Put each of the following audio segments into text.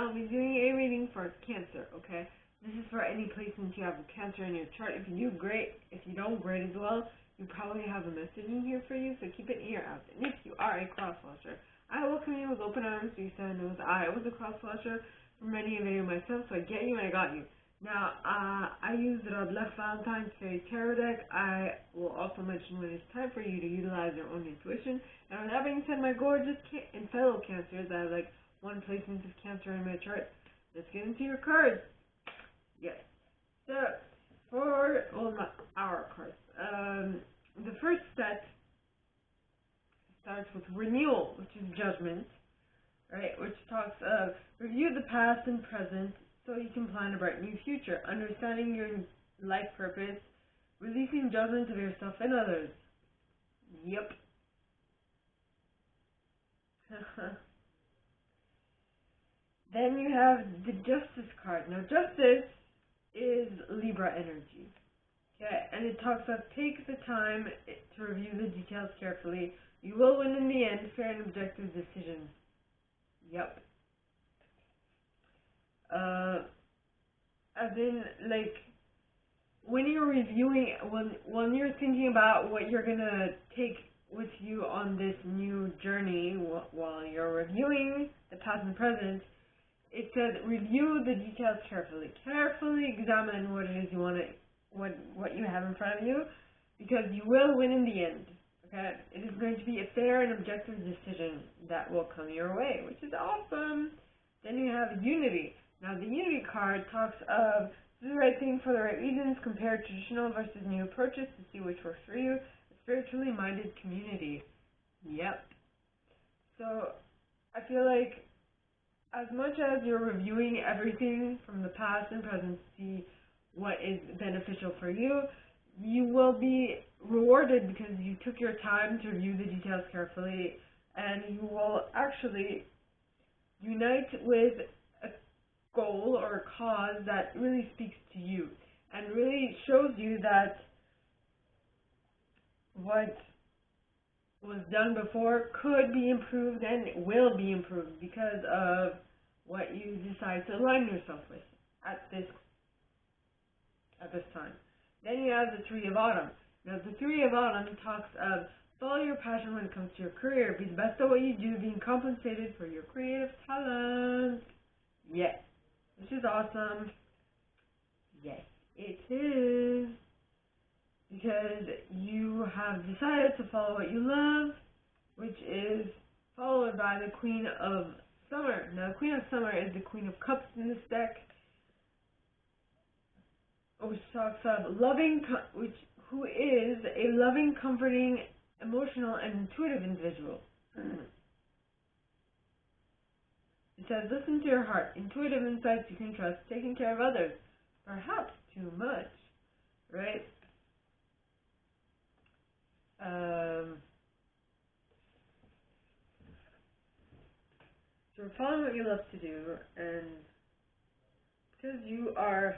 I'll be doing a reading for Cancer, okay? This is for any placements you have Cancer in your chart. If you do, great. If you don't, great as well. You probably have a message in here for you, so keep an ear out. And if you are a cross-watcher, I welcome you with open arms because I know that I was a cross-watcher for many a video myself, so I get you and I got you. Now, I use the Radleigh Valentine's Fairy Tarot deck. I will also mention when it's time for you to utilize your own intuition. And with that being said, my gorgeous and fellow Cancers, I have like one placement of Cancer in my chart. Let's get into your cards. Yes. So, not our cards. The first set starts with renewal, which is judgment, right? Which talks of review the past and present so you can plan a bright new future, understanding your life purpose, releasing judgment of yourself and others. Yep. Then you have the Justice card. Now, Justice is Libra energy. Okay, and it talks about take the time to review the details carefully. You will win in the end, fair and objective decisions. Yep. As in, like, when you're reviewing, when you're thinking about what you're gonna take with you on this new journey while you're reviewing the past and present, it says review the details carefully. Carefully examine what it is you want to, what you have in front of you, because you will win in the end. Okay, it is going to be a fair and objective decision that will come your way, which is awesome. Then you have Unity. Now the Unity card talks of do the right thing for the right reasons, compare traditional versus new approaches to see which works for you. A spiritually minded community. Yep. So I feel like as much as you're reviewing everything from the past and present to see what is beneficial for you, you will be rewarded because you took your time to review the details carefully, and you will actually unite with a goal or a cause that really speaks to you and really shows you that what was done before could be improved and will be improved because of what you decide to align yourself with at this time. Then you have the Three of Autumn. Now the Three of Autumn talks of follow your passion when it comes to your career. Be the best at what you do, being compensated for your creative talent. Yes. Which is awesome. Yes, it is. Because you have decided to follow what you love, which is followed by the Queen of Summer. Now, the Queen of Summer is the Queen of Cups in this deck, which talks of who is a loving, comforting, emotional, and intuitive individual. It says, listen to your heart, intuitive insights you can trust, taking care of others, perhaps too much, right? So we're following what you love to do, and because you are,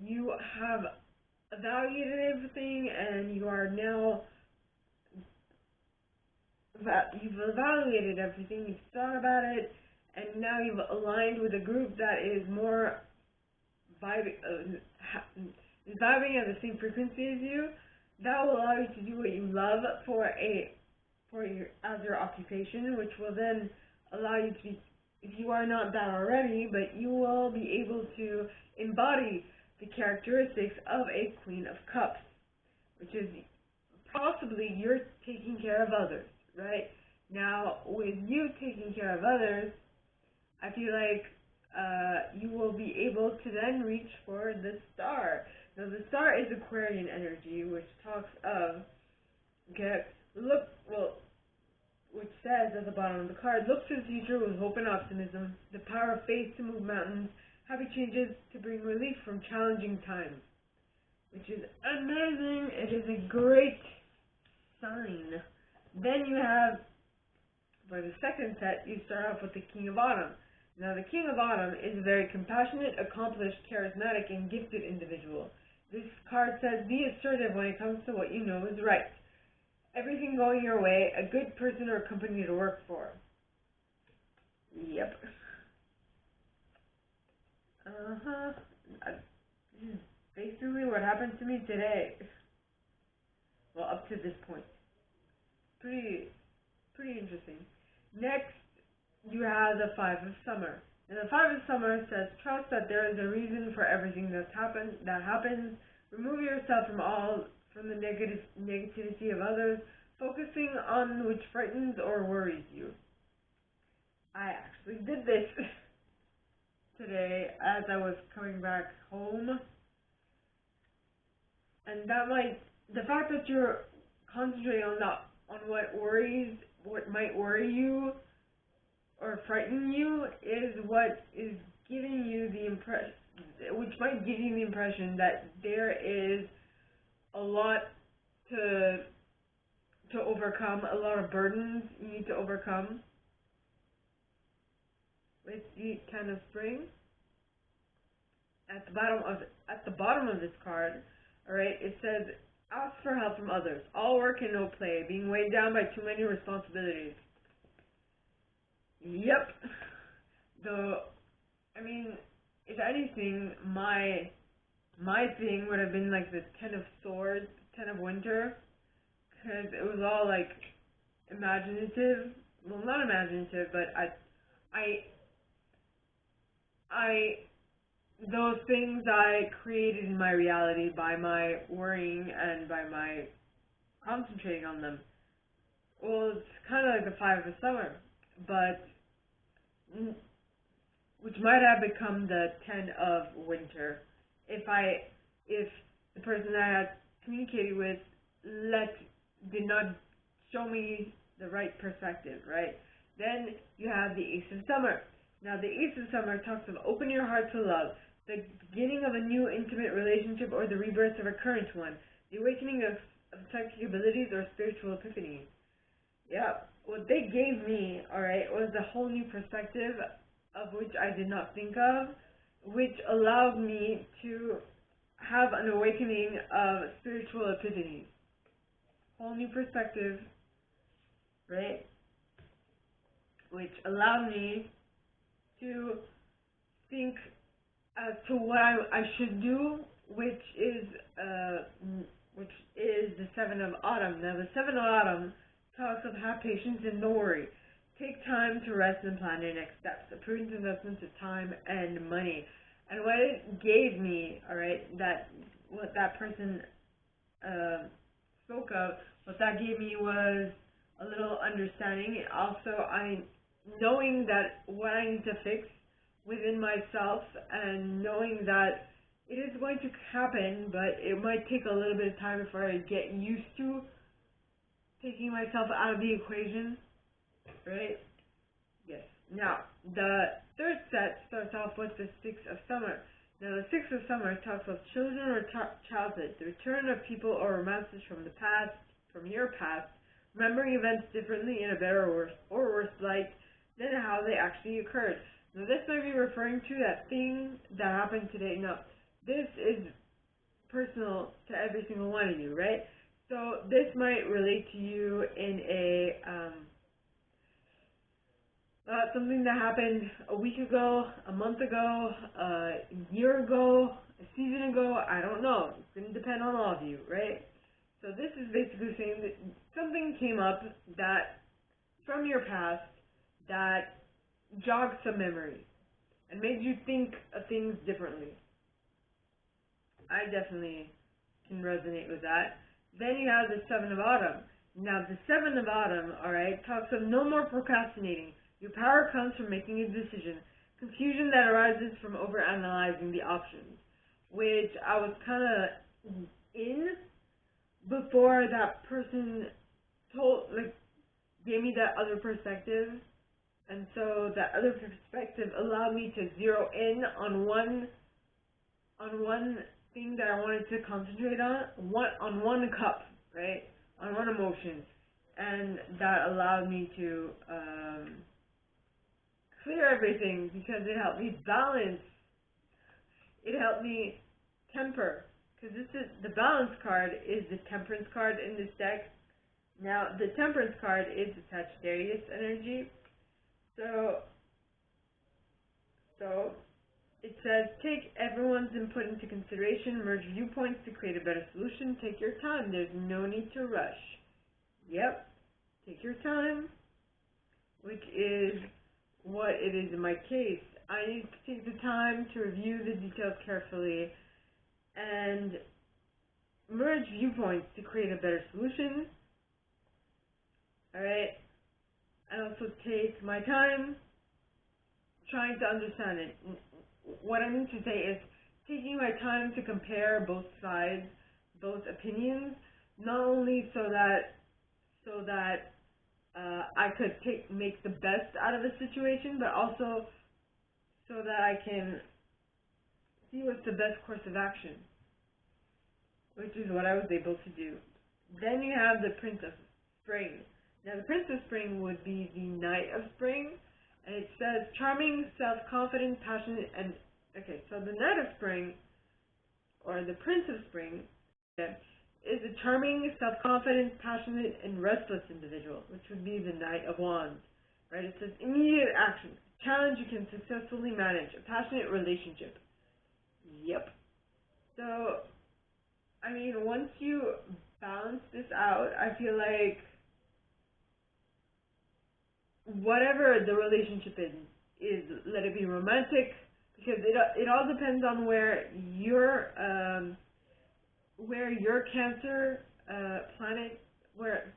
you have evaluated everything, and you are now, you've evaluated everything, you've thought about it, and now you've aligned with a group that is more vibing at the same frequency as you. That will allow you to do what you love as your occupation, which will then allow you to be, if you are not that already, but you will be able to embody the characteristics of a Queen of Cups, which is possibly you're taking care of others, right? Now, with you taking care of others, I feel like you will be able to then reach for the Star. Now, the Star is Aquarian energy, which talks of, which says at the bottom of the card, look to the future with hope and optimism, the power of faith to move mountains, happy changes to bring relief from challenging times, which is amazing. It is a great sign. Then you have, for the second set, you start off with the King of Autumn. Now, the King of Autumn is a very compassionate, accomplished, charismatic, and gifted individual. This card says, be assertive when it comes to what you know is right. everything going your way, a good person or company to work for. Yep. This is basically what happened to me today. Well, up to this point. Pretty interesting. Next, you have the Five of Summer. And the Five of Summer says, trust that there is a reason for everything that happens. Remove yourself from the negativity of others, focusing on which frightens or worries you. I actually did this today as I was coming back home. And the fact that you're concentrating on what might worry you or frighten you is what is giving you the impression, which might give you the impression that there is a lot to overcome, a lot of burdens you need to overcome with the Ten of Spring. At the bottom of this card, all right, it says, ask for help from others. All work and no play, being weighed down by too many responsibilities. Yep. If anything, my thing would have been like the Ten of Swords, Ten of Winter, because it was all like imaginative. Well, not imaginative, but those things I created in my reality by my worrying and by my concentrating on them. Well, it's kind of like the Five of Summer, but which might have become the Ten of Winter if the person I had communicated with did not show me the right perspective, right? Then you have the Ace of Summer. Now, the Ace of Summer talks of open your heart to love, the beginning of a new intimate relationship or the rebirth of a current one, the awakening of psychic abilities or spiritual epiphany. Yeah, what they gave me, alright, was a whole new perspective of which I did not think of, which allowed me to have an awakening of spiritual epiphany. Whole new perspective, right? Which allowed me to think as to what I should do, which is the Seven of Autumn. Now, the Seven of Autumn talks of have patience and no worry. Take time to rest and plan your next steps. A prudent investment of time and money. And what it gave me, alright, what that person spoke of, what that gave me was a little understanding. Also, knowing that what I need to fix within myself and knowing that it is going to happen, but it might take a little bit of time before I get used to taking myself out of the equation, right? Yes. Now, the third set starts off with the Six of Summer. Now, the Six of Summer talks of children or childhood, the return of people or romances from the past, from your past, remembering events differently in a better or worse light than how they actually occurred. Now, this might be referring to that thing that happened today. Now, this is personal to every single one of you, right? So this might relate to you in something that happened a week ago, a month ago, a year ago, a season ago. I don't know. It's going to depend on all of you, right? So this is basically saying that something came up that from your past that jogged some memory and made you think of things differently. I definitely can resonate with that. Then you have the Seven of Autumn. Now, the Seven of Autumn, alright, talks of no more procrastinating. Your power comes from making a decision. Confusion that arises from overanalyzing the options, which I was kind of in before that person gave me that other perspective. And so that other perspective allowed me to zero in on one thing that I wanted to concentrate on one cup, right? On one emotion. And that allowed me to clear everything because it helped me balance. It helped me temper. Because the balance card is the temperance card in this deck, Now, the Temperance card is the Sagittarius energy. So it says, take everyone's input into consideration, merge viewpoints to create a better solution. Take your time. There's no need to rush. Yep, take your time, which is what it is in my case. I need to take the time to review the details carefully and merge viewpoints to create a better solution. Alright, and also take my time trying to understand it. What I mean to say is taking my time to compare both sides, both opinions, not only so that I could make the best out of the situation, but also so that I can see what's the best course of action, which is what I was able to do. Then you have the Prince of Spring. Now the Prince of Spring would be the Knight of Spring, and it says charming, self-confident, passionate, and okay, so the Knight of Spring, or the Prince of Spring, is a charming, self-confident, passionate, and restless individual, which would be the Knight of Wands. Right? It says immediate action, challenge you can successfully manage, a passionate relationship. Yep. So, I mean, once you balance this out, I feel like whatever the relationship is let it be romantic, because it all depends on where your Cancer planet, where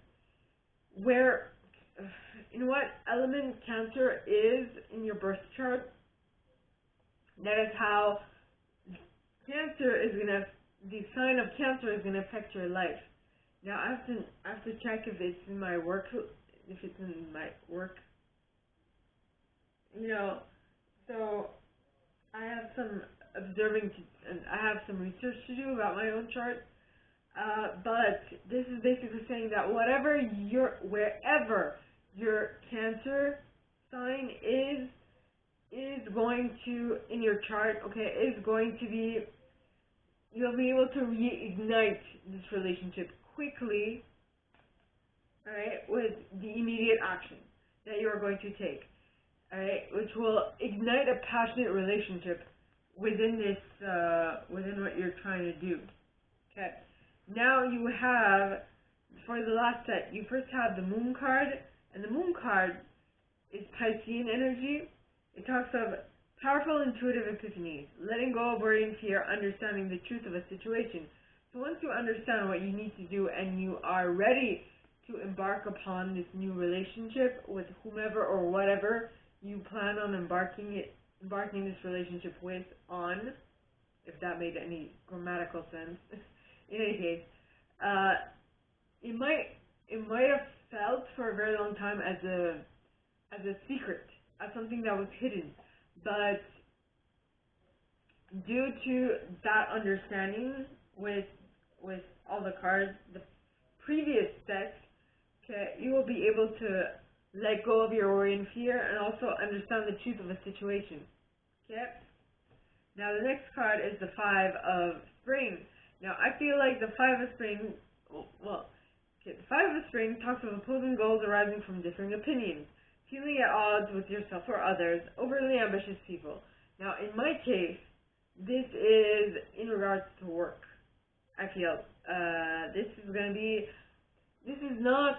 in what element Cancer is in your birth chart. That is how the sign of Cancer is gonna affect your life. Now I have to check if it's in my work, so I have some and I have some research to do about my own chart. But this is basically saying that wherever your Cancer sign is going to in your chart, okay, is going to be, you'll be able to reignite this relationship quickly, alright, with the immediate action that you are going to take, alright, which will ignite a passionate relationship within this, within what you're trying to do. Okay. Now you have, for the last set, you first have the Moon card, and the Moon card is Piscean energy. It talks of powerful intuitive epiphanies, letting go of worry and fear, understanding the truth of a situation. So once you understand what you need to do and you are ready to embark upon this new relationship with whomever or whatever you plan on embarking this relationship with on, if that made any grammatical sense. In any case, it might have felt for a very long time as a secret, as something that was hidden, but due to that understanding with all the cards, the previous sets, okay, you will be able to let go of your worry and fear, and also understand the truth of a situation. Okay. Now the next card is the Five of Spring. Now I feel like the Five of Spring, the Five of Spring talks of opposing goals arising from differing opinions, feeling at odds with yourself or others, overly ambitious people. Now in my case, this is in regards to work. I feel this is not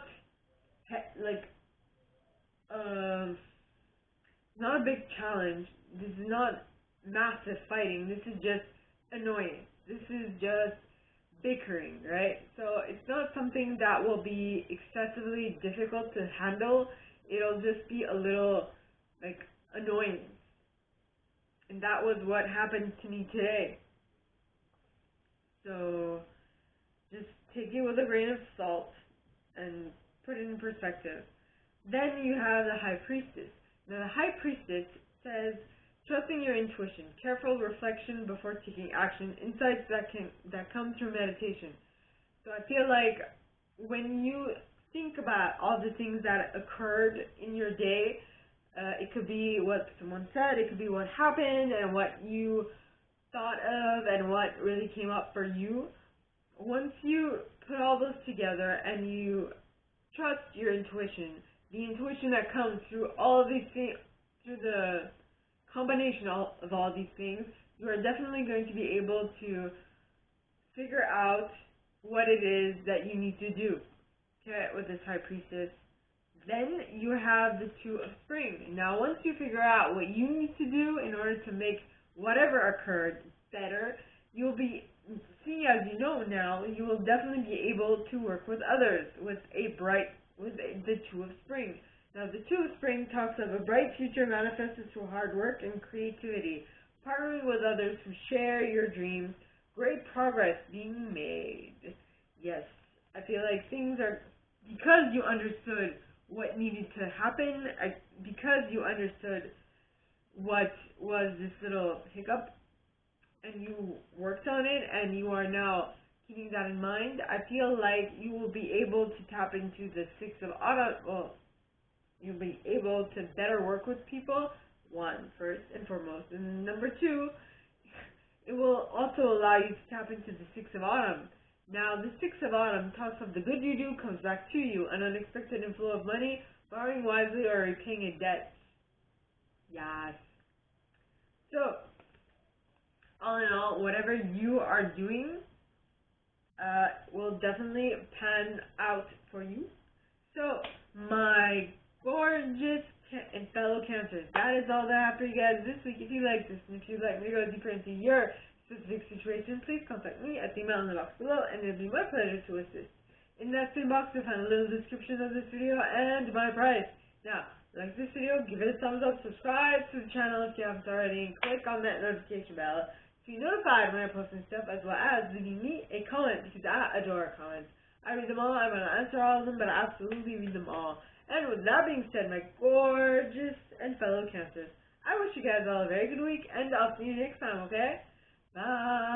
not a big challenge. This is not massive fighting. This is just annoying. This is just bickering, right? So it's not something that will be excessively difficult to handle. It'll just be a little annoying. And that was what happened to me today. So just take it with a grain of salt and put it in perspective. Then you have the High Priestess. Now the High Priestess says, trusting your intuition, careful reflection before taking action, insights that come through meditation. So I feel like when you think about all the things that occurred in your day, it could be what someone said, it could be what happened and what you thought of and what really came up for you. Once you put all those together and you trust your intuition. The intuition that comes through all of these things, through the combination of all these things, you are definitely going to be able to figure out what it is that you need to do, okay, with this High Priestess. Then you have the Two of Spring. Now, once you figure out what you need to do in order to make whatever occurred better, you'll be, see, as you know now, you will definitely be able to work with others with the Two of Spring. Now, the Two of Spring talks of a bright future manifested through hard work and creativity, partnering with others who share your dreams, great progress being made. Yes, I feel like things are, because you understood what needed to happen, because you understood what was this little hiccup, and you worked on it, and you are now keeping that in mind, I feel like you will be able to tap into the Six of Autumn. Well, you'll be able to better work with people, one, first and foremost. And number two, it will also allow you to tap into the Six of Autumn. Now, the Six of Autumn talks of the good you do comes back to you, an unexpected inflow of money, borrowing wisely, or repaying a debt. Yes. So, all in all, whatever you are doing will definitely pan out for you. So, my gorgeous and fellow Cancers, that is all that I have for you guys this week. If you like this, and if you'd like me to go deeper into your specific situation, please contact me at the email in the box below, and it'll be my pleasure to assist. In that same box, you'll find a little description of this video and my price. Now, like this video, give it a thumbs up, subscribe to the channel if you haven't already, and click on that notification bell to be notified when I post new stuff, as well as leaving me a comment, because I adore comments. I read them all, I'm going to answer all of them, but I absolutely read them all. And with that being said, my gorgeous and fellow Cancers, I wish you guys all a very good week, and I'll see you next time, okay? Bye!